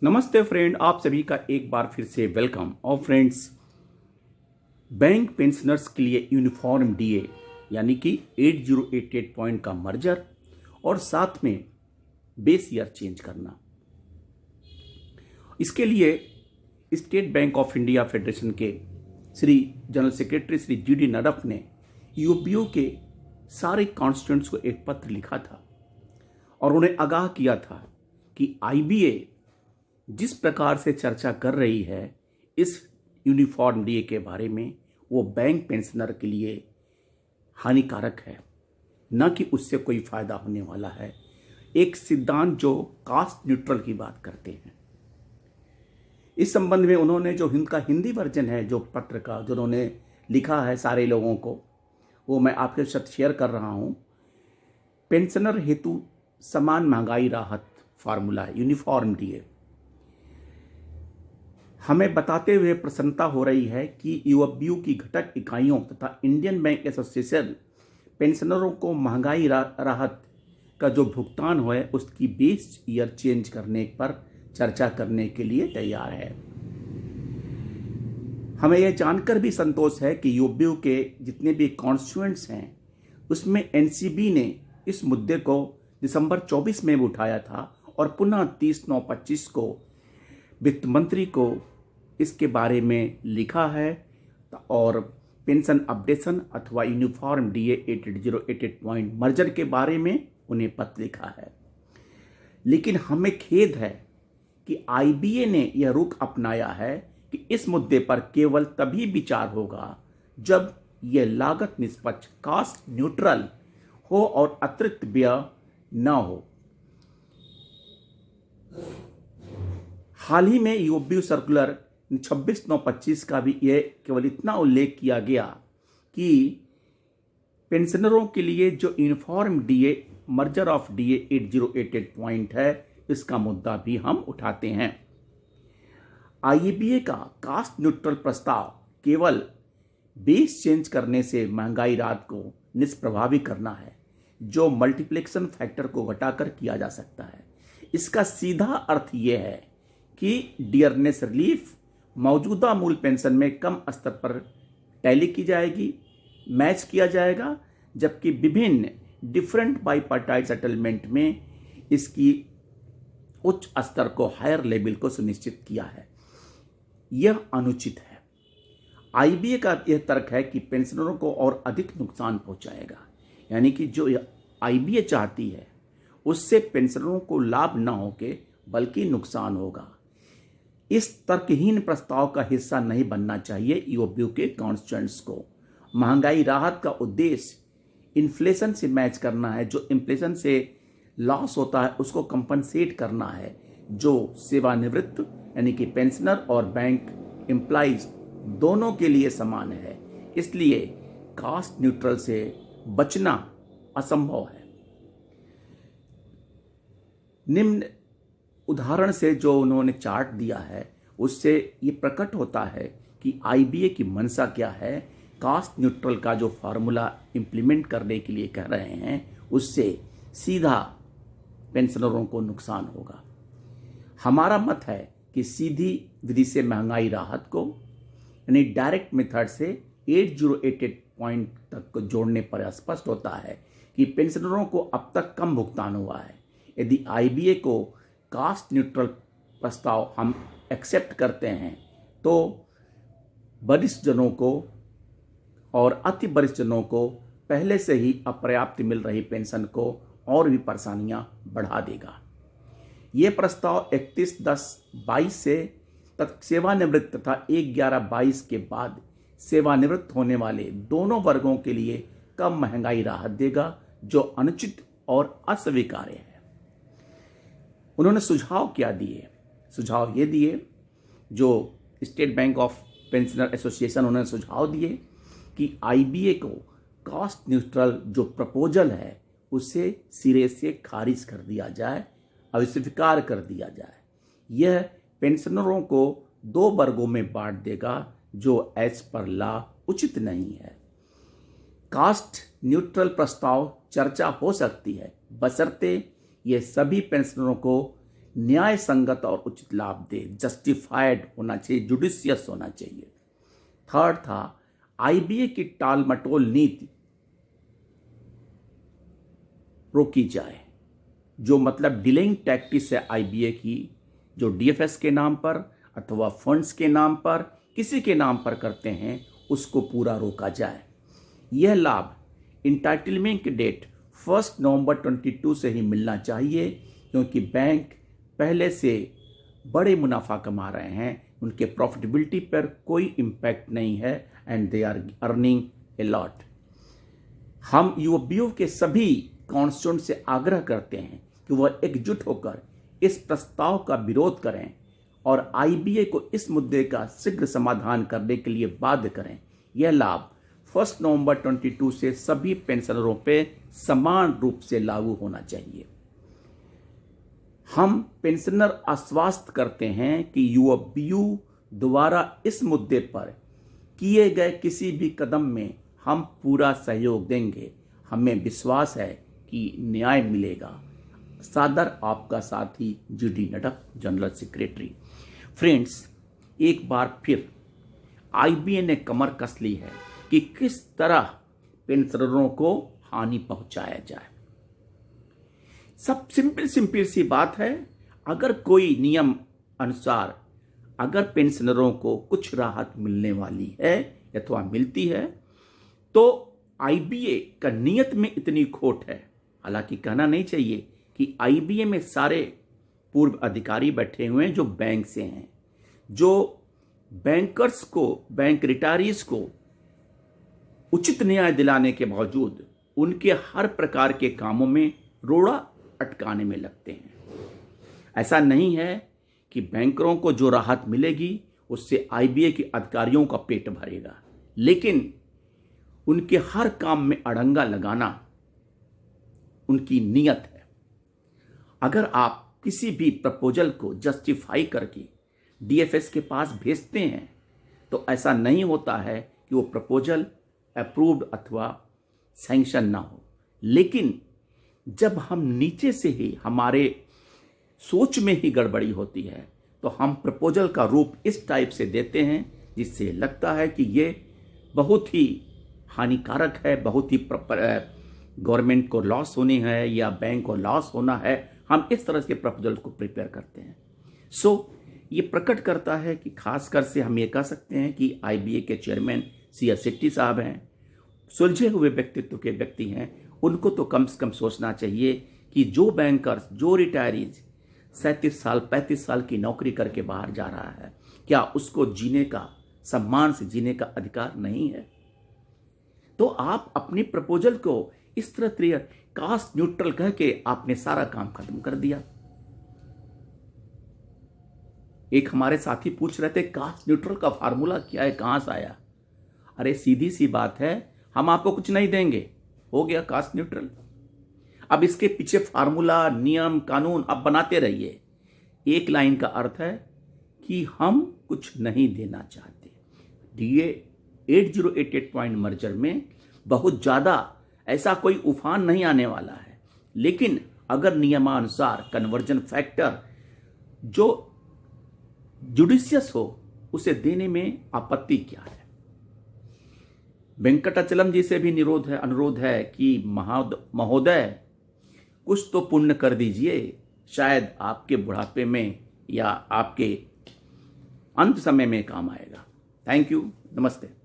नमस्ते फ्रेंड, आप सभी का एक बार फिर से वेलकम। और फ्रेंड्स, बैंक पेंशनर्स के लिए यूनिफॉर्म डीए यानी कि 8088 पॉइंट का मर्जर और साथ में बेस ईयर चेंज करना, इसके लिए state bank of India federation के Shri general secretary Shri GD Nadaf ने यूपीओ के सारे कॉन्स्टिट्यूएंट्स को एक पत्र लिखा था और उन्हें आगाह किया था कि आईबीए जिस प्रकार से चर्चा कर रही है इस यूनिफॉर्म डीए के बारे में, वो बैंक पेंशनर के लिए हानिकारक है, न कि उससे कोई फायदा होने वाला है। एक सिद्धांत जो कास्ट न्यूट्रल की बात करते हैं। इस संबंध में उन्होंने जो इनका हिंदी वर्जन है जो पत्र का, जो उन्होंने लिखा है सारे लोगों को, वो मैं आपके साथ शेयर कर रहा हूँ। पेंशनर हेतु समान महंगाई राहत फार्मूला यूनिफॉर्म डीए हमें बताते हुए प्रसन्नता हो रही है कि यूएफबीयू की घटक इकाइयों तथा इंडियन बैंक एसोसिएशन पेंशनरों को महंगाई राहत का जो भुगतान हो है उसकी बेस ईयर चेंज करने पर चर्चा करने के लिए तैयार है। हमें यह जानकर भी संतोष है कि यूएफबीयू के जितने भी कॉन्स्टिट्यूएंट्स हैं उसमें एनसीबी ने इस मुद्दे को दिसंबर 24 में उठाया था और पुनः 30/9/25 को वित्त मंत्री को इसके बारे में लिखा है और पेंशन अपडेशन अथवा यूनिफॉर्म डीए 8088 पॉइंट मर्जर के बारे में उन्हें पत्र लिखा है। लेकिन हमें खेद है कि आईबीए ने यह रुख अपनाया है कि इस मुद्दे पर केवल तभी विचार होगा जब यह लागत निष्पक्ष कास्ट न्यूट्रल हो और अतिरिक्त व्यय न हो। हाल ही में यूएफबीयू सर्कुलर 26/9/25 का भी यह केवल इतना उल्लेख किया गया कि पेंशनरों के लिए जो uniform DA merger of DA 8088 point है, इसका मुद्दा भी हम उठाते हैं। आईबीए का कास्ट न्यूट्रल प्रस्ताव केवल बेस चेंज करने से महंगाई राहत को निष्प्रभावी करना है, जो मल्टीप्लिकेशन फैक्टर को घटाकर किया जा सकता है। इसका सीधा अर्थ यह है कि डियरनेस रिलीफ मौजूदा मूल पेंशन में कम स्तर पर टैली की जाएगी, मैच किया जाएगा, जबकि विभिन्न डिफरेंट बाईपार्टाइट सेटलमेंट में इसकी उच्च स्तर को हायर लेवल को सुनिश्चित किया है। यह अनुचित है। आईबीए का यह तर्क है कि पेंशनरों को और अधिक नुकसान पहुंचाएगा, यानी कि जो आईबीए चाहती है उससे पेंशनरों को लाभ न होके बल्कि नुकसान होगा। इस तर्कहीन प्रस्ताव का हिस्सा नहीं बनना चाहिए यूएफबीयू के कॉन्स्टिट्यूएंट्स को। महंगाई राहत का उद्देश्य इन्फ्लेशन से मैच करना है। जो इन्फ्लेशन से लॉस होता है उसको कंपनसेट करना है, जो सेवानिवृत्त यानी कि पेंशनर और बैंक एम्प्लॉइज दोनों के लिए समान है। इसलिए कास्ट न्यूट्रल से बचना असंभव है। निम्न उदाहरण से जो उन्होंने चार्ट दिया है उससे ये प्रकट होता है कि आईबीए की मंशा क्या है। कास्ट न्यूट्रल का जो फार्मूला इंप्लीमेंट करने के लिए कह रहे हैं उससे सीधा पेंशनरों को नुकसान होगा। हमारा मत है कि सीधी विधि से महंगाई राहत को यानी डायरेक्ट मेथड से 8088 पॉइंट तक को जोड़ने पर स्पष्ट होता है कि पेंशनरों को अब तक कम भुगतान हुआ है। यदि आईबीए को कास्ट न्यूट्रल प्रस्ताव हम एक्सेप्ट करते हैं तो वरिष्ठ जनों को और अति वरिष्ठ जनों को पहले से ही अपर्याप्त मिल रही पेंशन को और भी परेशानियां बढ़ा देगा। ये प्रस्ताव 31/10/22 से तक सेवानिवृत्त तथा 1/11/22 के बाद सेवानिवृत्त होने वाले दोनों वर्गों के लिए कम महंगाई राहत देगा, जो अनुचित और अस्वीकार्य है। उन्होंने सुझाव क्या दिए? सुझाव ये दिए, जो state bank of pensioner association उन्होंने सुझाव दिए कि आईबीए को कास्ट न्यूट्रल जो प्रपोजल है उसे सिरे से खारिज कर दिया जाए, अस्वीकार कर दिया जाए। यह पेंशनरों को दो वर्गों में बांट देगा, जो एज पर लॉ उचित नहीं है। कास्ट न्यूट्रल प्रस्ताव चर्चा हो सकती है बशर्ते ये सभी पेंशनरों को न्याय संगत और उचित लाभ दे, जस्टिफाइड होना चाहिए, जुडिशियस होना चाहिए। थर्ड था आईबीए की टाल मटोल नीति रोकी जाए, जो मतलब डिलेइंग टैक्टिस है आईबीए की, जो डीएफएस के नाम पर अथवा फंड्स के नाम पर किसी के नाम पर करते हैं, उसको पूरा रोका जाए। यह लाभ इंटाइटलमेंट की डेट 1 नवंबर 22 से ही मिलना चाहिए, क्योंकि बैंक पहले से बड़े मुनाफा कमा रहे हैं, उनके प्रॉफिटेबिलिटी पर कोई इम्पैक्ट नहीं है and they are earning a lot. हम यूओबीओ के सभी कॉन्स्टिट्यूएंट से आग्रह करते हैं कि वह एकजुट होकर इस प्रस्ताव का विरोध करें और आईबीए को इस मुद्दे का शीघ्र समाधान करने के लिए बाध्य करें। यह लाभ 1 नवंबर 22 से सभी पेंशनरों पे समान रूप से लागू होना चाहिए। हम पेंशनर आश्वस्त करते हैं कि यूओबीओ द्वारा इस मुद्दे पर किए गए किसी भी कदम में हम पूरा सहयोग देंगे। हमें विश्वास है कि न्याय मिलेगा। सादर आपका साथी जीडी नडक, जनरल सेक्रेटरी। फ्रेंड्स, एक बार फिर आईबीए ने कमर कस ली है कि किस तरह पेंशनरों को हानि पहुंचाया जाए। सब सिंपल सी बात है। अगर कोई नियम अनुसार अगर पेंशनरों को कुछ राहत मिलने वाली है अथवा मिलती है, तो आईबीए का नियत में इतनी खोट है। हालांकि कहना नहीं चाहिए कि आईबीए में सारे पूर्व अधिकारी बैठे हुए हैं जो बैंक से हैं, जो बैंकर्स को, बैंक रिटायरीज को उचित न्याय दिलाने के बावजूद उनके हर प्रकार के कामों में रोड़ा अटकाने में लगते हैं। ऐसा नहीं है कि बैंकरों को जो राहत मिलेगी उससे आईबीए के अधिकारियों का पेट भरेगा, लेकिन उनके हर काम में अड़ंगा लगाना उनकी नीयत है। अगर आप किसी भी प्रपोजल को जस्टिफाई करके डीएफएस के पास भेजते हैं, तो ऐसा नहीं होता है कि वो प्रपोजल अप्रूव्ड अथवा सैंक्शन ना हो। लेकिन जब हम नीचे से ही हमारे सोच में ही गड़बड़ी होती है, तो हम प्रपोजल का रूप इस टाइप से देते हैं जिससे लगता है कि ये बहुत ही हानिकारक है, बहुत ही गवर्नमेंट को लॉस होनी है या बैंक को लॉस होना है। हम इस तरह के प्रपोजल को प्रिपेयर करते हैं। ये प्रकट करता है कि खासकर से हम ये कह सकते हैं कि आईबीए के चेयरमैन सी.एस. शेट्टी साहब हैं, सुलझे हुए व्यक्तित्व के व्यक्ति हैं। उनको तो कम से कम सोचना चाहिए कि जो बैंकर्स, जो रिटायरीज 37 साल 35 साल की नौकरी करके बाहर जा रहा है, क्या उसको जीने का, सम्मान से जीने का अधिकार नहीं है? तो आप अपनी प्रपोजल को इस तरह कास्ट न्यूट्रल कह के आपने सारा काम खत्म कर दिया। एक हमारे साथी पूछ रहे थे कास्ट न्यूट्रल का फार्मूला क्या है, कहां से आया? अरे सीधी सी बात है, हम आपको कुछ नहीं देंगे, हो गया कास्ट न्यूट्रल। अब इसके पीछे फार्मूला, नियम, कानून आप बनाते रहिए। एक लाइन का अर्थ है कि हम कुछ नहीं देना चाहते। डीए 8088 पॉइंट मर्जर में बहुत ज्यादा ऐसा कोई उफान नहीं आने वाला है, लेकिन अगर नियमानुसार कन्वर्जन फैक्टर जो जुडिशियस हो उसे देने में आपत्ति क्या है? वेंकटाचलम जी से भी अनुरोध है कि महोदय कुछ तो पुण्य कर दीजिए, शायद आपके बुढ़ापे में या आपके अंत समय में काम आएगा। थैंक यू, नमस्ते।